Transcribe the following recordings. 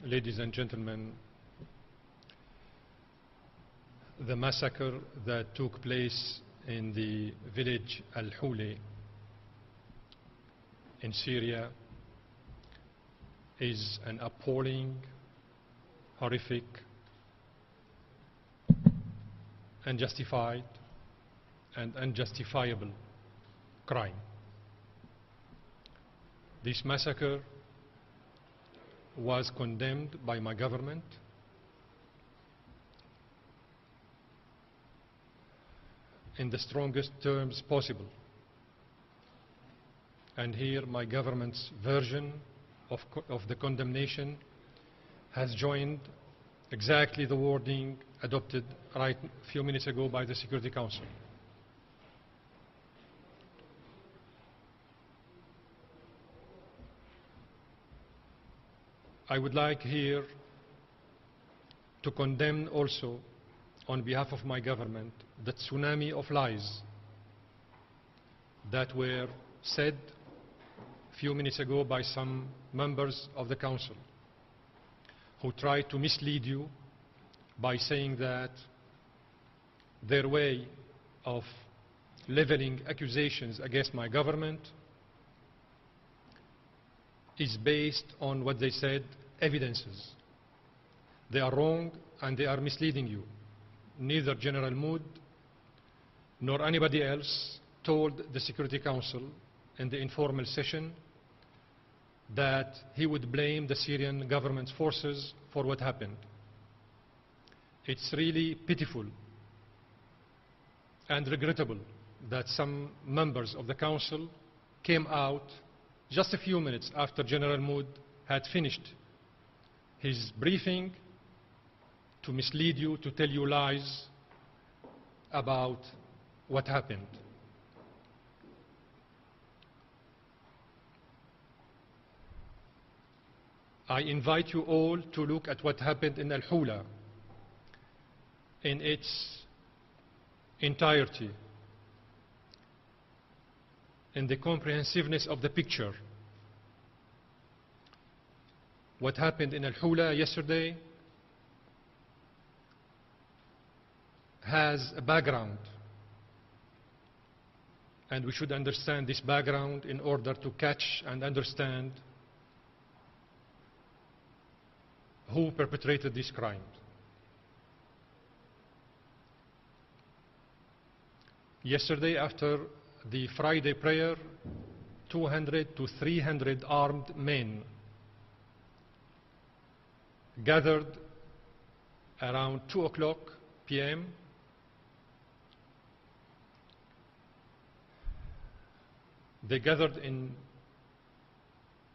Ladies and gentlemen, the massacre that took place in the village Al-Huli in Syria is an appalling, horrific, unjustified and unjustifiable crime. This massacre was condemned by my government in the strongest terms possible. And here my government's version of the condemnation has joined exactly the wording adopted right a few minutes ago by the Security Council. I would like here to condemn also, on behalf of my government, the tsunami of lies that were said a few minutes ago by some members of the Council who tried to mislead you by saying that their way of leveling accusations against my government is based on what they said, evidences. They are wrong and they are misleading you. Neither General Mood nor anybody else told the Security Council in the informal session that he would blame the Syrian government's forces for what happened. It's really pitiful and regrettable that some members of the Council came out just a few minutes after General Mood had finished his briefing to mislead you, to tell you lies about what happened. I invite you all to look at what happened in Al-Hula in its entirety, in the comprehensiveness of the picture. What happened in Al-Hula yesterday has a background, and we should understand this background in order to catch and understand who perpetrated this crime. Yesterday, after the Friday prayer, 200 to 300 armed men gathered around 2 o'clock p.m. They gathered in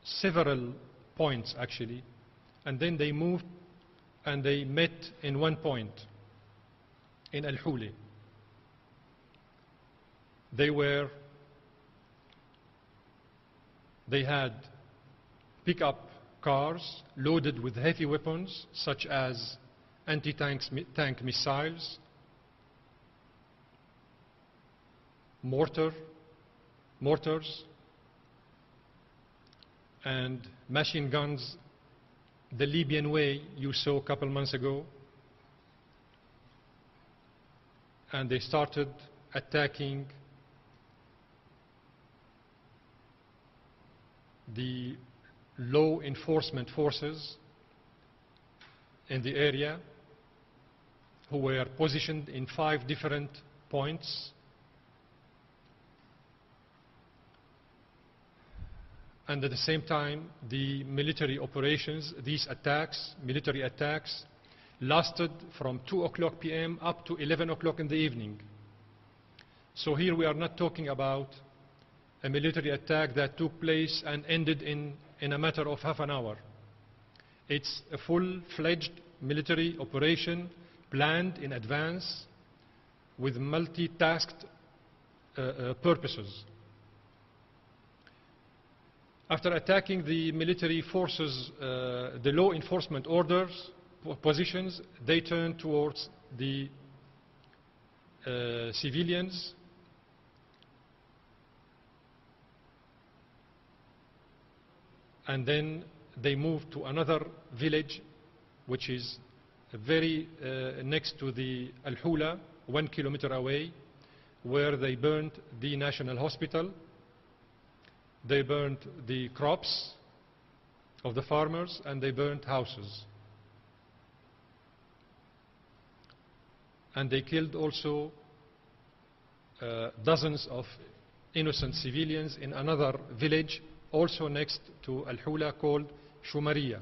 several points actually, and then they moved and they met in one point in Al-Huli. They had pickup cars loaded with heavy weapons such as anti-tank missiles, mortars, and machine guns the Libyan way you saw a couple months ago. And they started attacking the law enforcement forces in the area, who were positioned in 5 different points. And at the same time, the military operations, these attacks, military attacks, lasted from 2 o'clock p.m. up to 11 o'clock in the evening. So here we are not talking about a military attack that took place and ended in a matter of half an hour. It's a full-fledged military operation planned in advance with multitasked purposes. After attacking the military forces, the law enforcement orders positions, they turned towards the civilians, and then they moved to another village, which is very next to the Al-Hula, 1 kilometer away, where they burned the national hospital. They burned the crops of the farmers, and they burned houses. And they killed also dozens of innocent civilians in another village, also next to Al-Hula, called Shumariya.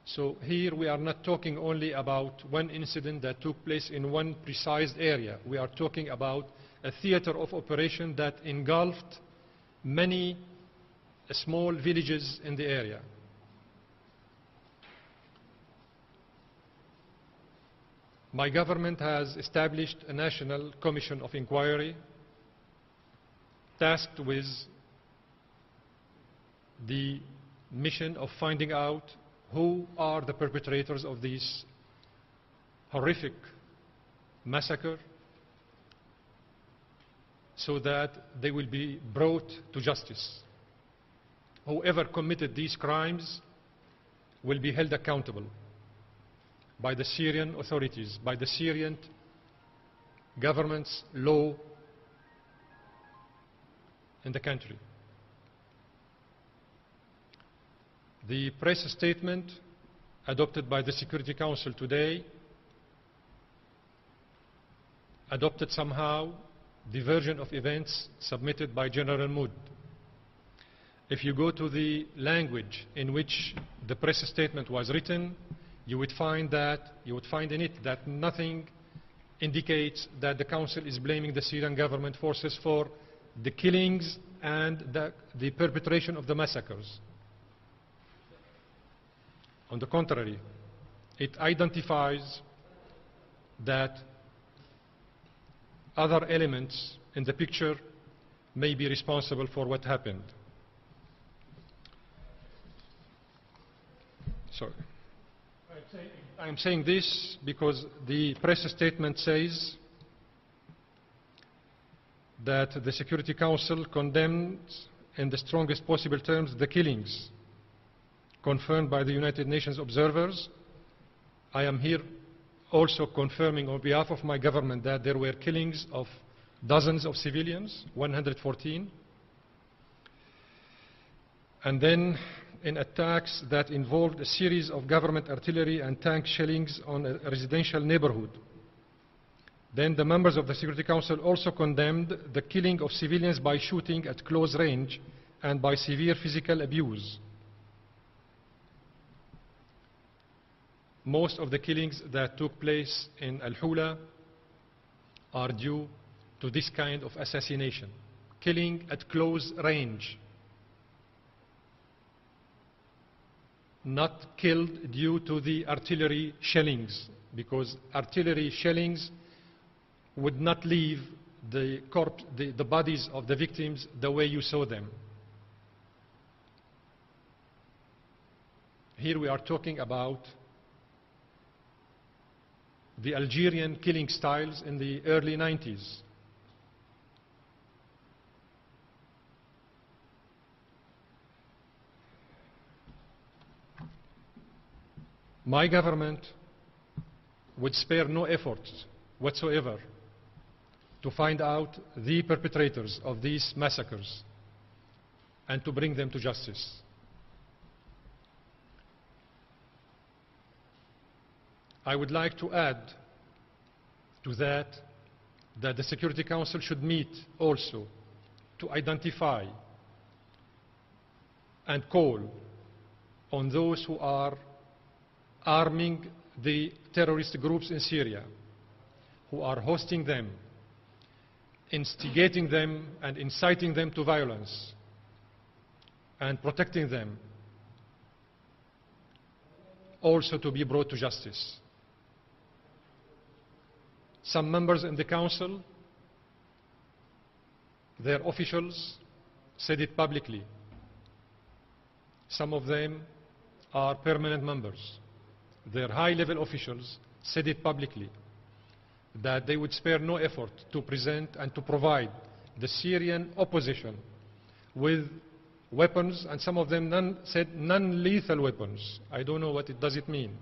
So here we are not talking only about one incident that took place in one precise area. We are talking about a theater of operation that engulfed many small villages in the area. My government has established a national commission of inquiry tasked with the mission of finding out who are the perpetrators of this horrific massacre, so that they will be brought to justice. Whoever committed these crimes will be held accountable by the Syrian authorities, by the Syrian government's law in the country. The press statement adopted by the Security Council today adopted somehow the version of events submitted by General Mood. If you go to the language in which the press statement was written, you would find in it that nothing indicates that the Council is blaming the Syrian government forces for the killings and the perpetration of the massacres. On the contrary, it identifies that other elements in the picture may be responsible for what happened. Sorry. I'm saying this because the press statement says that the Security Council condemns in the strongest possible terms the killings confirmed by the United Nations observers. I am here also confirming on behalf of my government that there were killings of dozens of civilians, 114. And then in attacks that involved a series of government artillery and tank shellings on a residential neighborhood. Then the members of the Security Council also condemned the killing of civilians by shooting at close range and by severe physical abuse. Most of the killings that took place in Al-Hula are due to this kind of assassination, killing at close range, not killed due to the artillery shellings, because artillery shellings would not leave the bodies of the victims the way you saw them. Here we are talking about the Algerian killing styles in the early 90s. My government would spare no efforts whatsoever to find out the perpetrators of these massacres and to bring them to justice. I would like to add to that the Security Council should meet also to identify and call on those who are arming the terrorist groups in Syria, who are hosting them, instigating them and inciting them to violence, and protecting them, also to be brought to justice. Some members in the Council, their officials, said it publicly. Some of them are permanent members. Their high-level officials said it publicly, that they would spare no effort to present and to provide the Syrian opposition with weapons, and some of them said non-lethal weapons. I don't know what does it mean.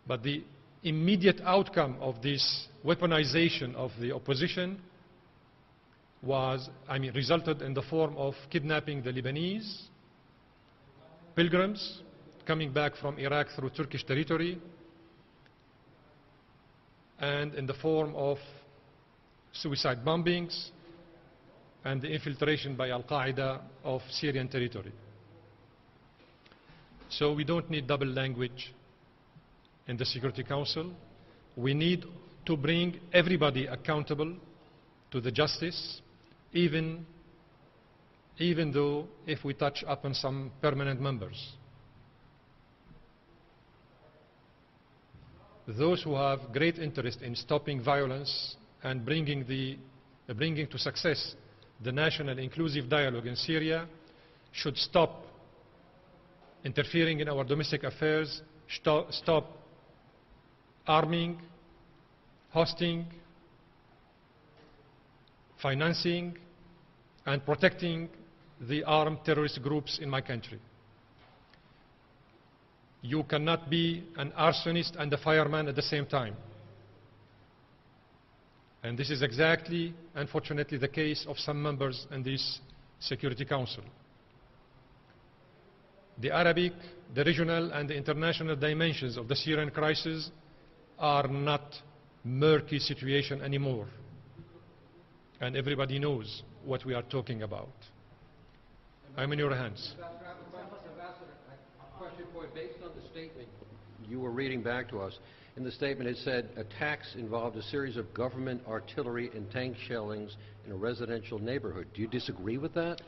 But the immediate outcome of this weaponization of the opposition resulted in the form of kidnapping the Lebanese pilgrims coming back from Iraq through Turkish territory, and in the form of suicide bombings and the infiltration by Al-Qaeda of Syrian territory. So we don't need double language in the Security Council. We need to bring everybody accountable to the justice, even though if we touch upon some permanent members. Those who have great interest in stopping violence and bringing to success the national inclusive dialogue in Syria should stop interfering in our domestic affairs, stop arming, hosting, financing, and protecting the armed terrorist groups in my country. You cannot be an arsonist and a fireman at the same time. And this is exactly, unfortunately, the case of some members in this Security Council. The Arabic, the regional, and the international dimensions of the Syrian crisis are not murky situation anymore. And everybody knows what we are talking about. I'm in your hands. Based on the statement you were reading back to us, in the statement it said attacks involved a series of government artillery and tank shellings in a residential neighborhood. Do you disagree with that?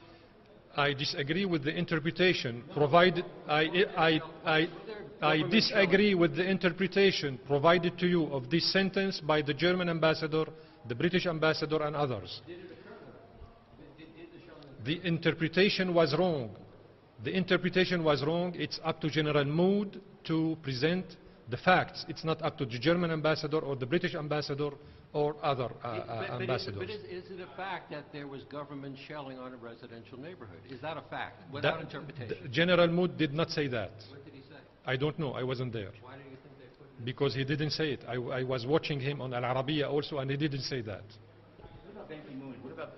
I disagree with the interpretation provided. I disagree with the interpretation provided to you of this sentence by the German ambassador, the British ambassador, and others. The interpretation was wrong. The interpretation was wrong. It's up to General Mood to present the facts. It's not up to the German ambassador or the British ambassador or other ambassadors. But is it a fact that there was government shelling on a residential neighborhood? Is that a fact, without interpretation? General Mood did not say that. What did he say? I don't know. I wasn't there. Why do you think they put it? Because he didn't say it. I was watching him on Al Arabiya also, and he didn't say that. What about Ban Ki-moon? What about,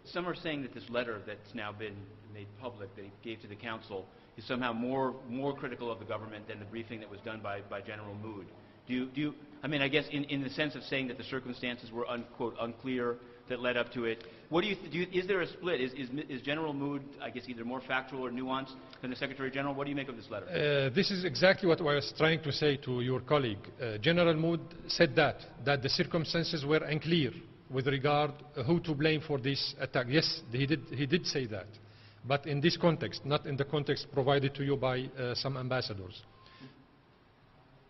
some are saying that this letter that's now been made public that he gave to the council is somehow more critical of the government than the briefing that was done by General Mood. Do you I mean, I guess in the sense of saying that the circumstances were unquote unclear that led up to it, what is there a split? Is General Mood, I guess, either more factual or nuanced than the Secretary General? What do you make of this letter? This is exactly what I was trying to say to your colleague. General Mood said that the circumstances were unclear with regard who to blame for this attack. Yes, he did say that, but in this context, not in the context provided to you by some ambassadors.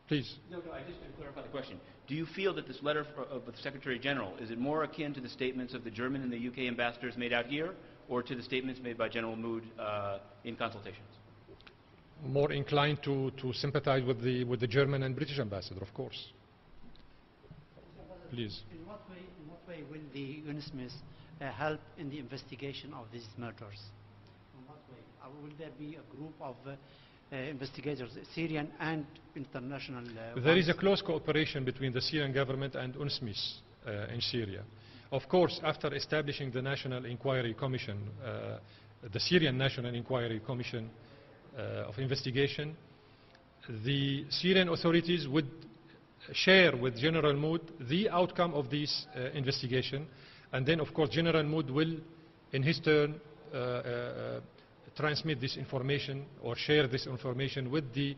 Please. No, I just to clarify the question. Do you feel that this letter of the Secretary General, is it more akin to the statements of the German and the UK ambassadors made out here, or to the statements made by General Mood in consultations? More inclined to sympathize with the German and British ambassador, of course. Please. In what way will the UNSMIS help in the investigation of these murders? In what way? Will there be a group of investigators, Syrian and international? There is a close cooperation between the Syrian government and UNSMIS in Syria. Of course, after establishing the National Inquiry Commission, the Syrian National Inquiry Commission of investigation, the Syrian authorities would share with General Mood the outcome of this investigation, and then of course General Mood will in his turn transmit this information or share this information with the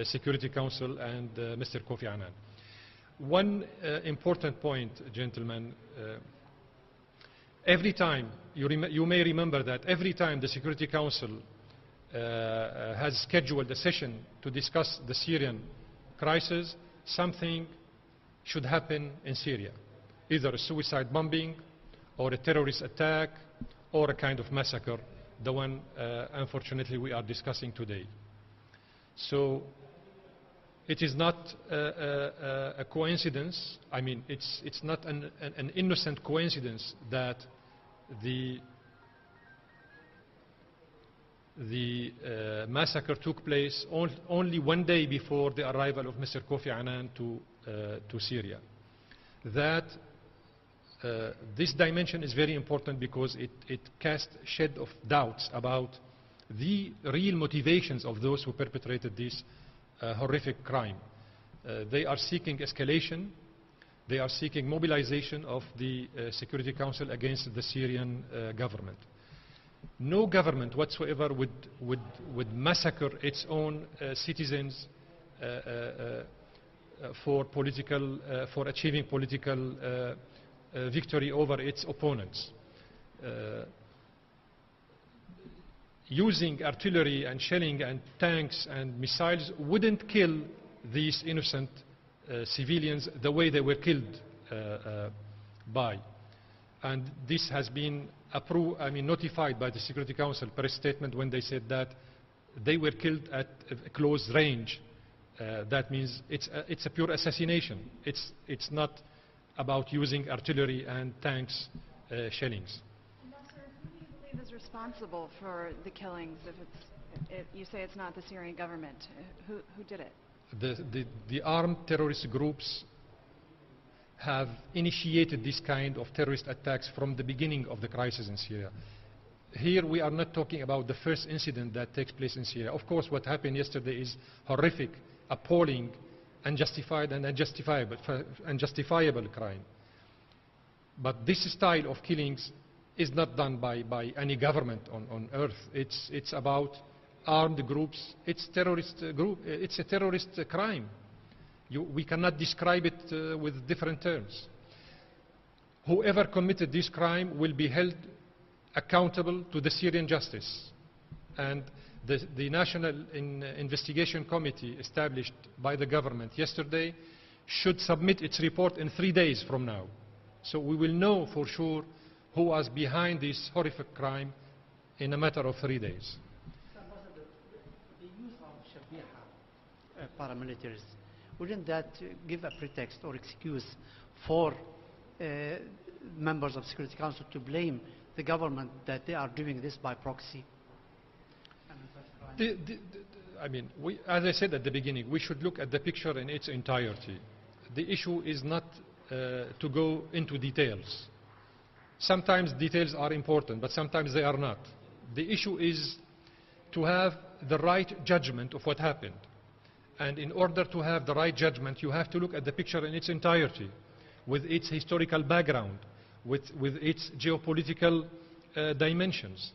Security Council and Mr. Kofi Annan. One important point, gentlemen, every time, you may remember that every time the Security Council has scheduled a session to discuss the Syrian crisis, something should happen in Syria, either a suicide bombing or a terrorist attack or a kind of massacre, the one unfortunately we are discussing today. So it is not a coincidence. I mean, it's not an innocent coincidence that the the massacre took place only one day before the arrival of Mr. Kofi Annan to Syria. That this dimension is very important because it casts a shed of doubts about the real motivations of those who perpetrated this horrific crime. They are seeking escalation. They are seeking mobilization of the Security Council against the Syrian government. No government whatsoever would massacre its own citizens for achieving political victory over its opponents. Using artillery and shelling and tanks and missiles wouldn't kill these innocent civilians the way they were killed by. And this has been notified by the Security Council press statement when they said that they were killed at a close range. That means it's a pure assassination. It's not about using artillery and tanks, shellings. Ambassador, who do you believe is responsible for the killings? If you say it's not the Syrian government, who did it? The armed terrorist groups have initiated this kind of terrorist attacks from the beginning of the crisis in Syria. Here we are not talking about the first incident that takes place in Syria. Of course, what happened yesterday is horrific, appalling, unjustified and unjustifiable crime. But this style of killings is not done by any government on earth. It's about armed groups. It's terrorist group. It's a terrorist crime. We cannot describe it with different terms. Whoever committed this crime will be held accountable to the Syrian justice. And the National Investigation Committee established by the government yesterday should submit its report in 3 days from now. So we will know for sure who was behind this horrific crime in a matter of 3 days. The use of Shabiha paramilitaries, wouldn't that give a pretext or excuse for members of Security Council to blame the government that they are doing this by proxy? As I said at the beginning, we should look at the picture in its entirety. The issue is not to go into details. Sometimes details are important, but sometimes they are not. The issue is to have the right judgment of what happened. And in order to have the right judgment, you have to look at the picture in its entirety, with its historical background, with its geopolitical dimensions.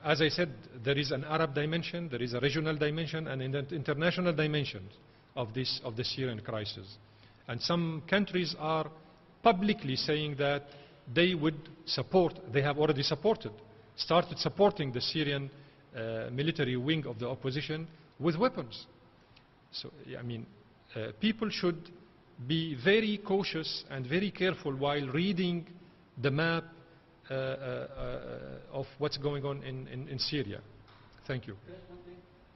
As I said, there is an Arab dimension, there is a regional dimension, and an international dimension of the Syrian crisis. And some countries are publicly saying that they would support, they have already started supporting the Syrian military wing of the opposition with weapons. So, people should be very cautious and very careful while reading the map of what's going on in Syria. Thank you. Do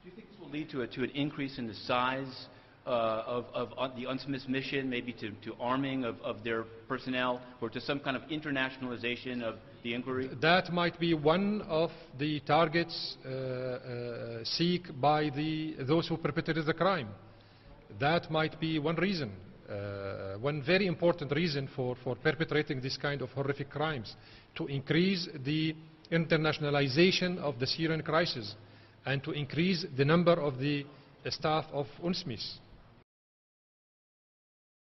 you think this will lead to an increase in the size of the UNSMIS mission, maybe to arming of their personnel, or to some kind of internationalization of the inquiry? That might be one of the targets seek by those who perpetrated the crime. That might be one reason, one very important reason for perpetrating this kind of horrific crimes, to increase the internationalization of the Syrian crisis and to increase the number of the staff of UNSMIS.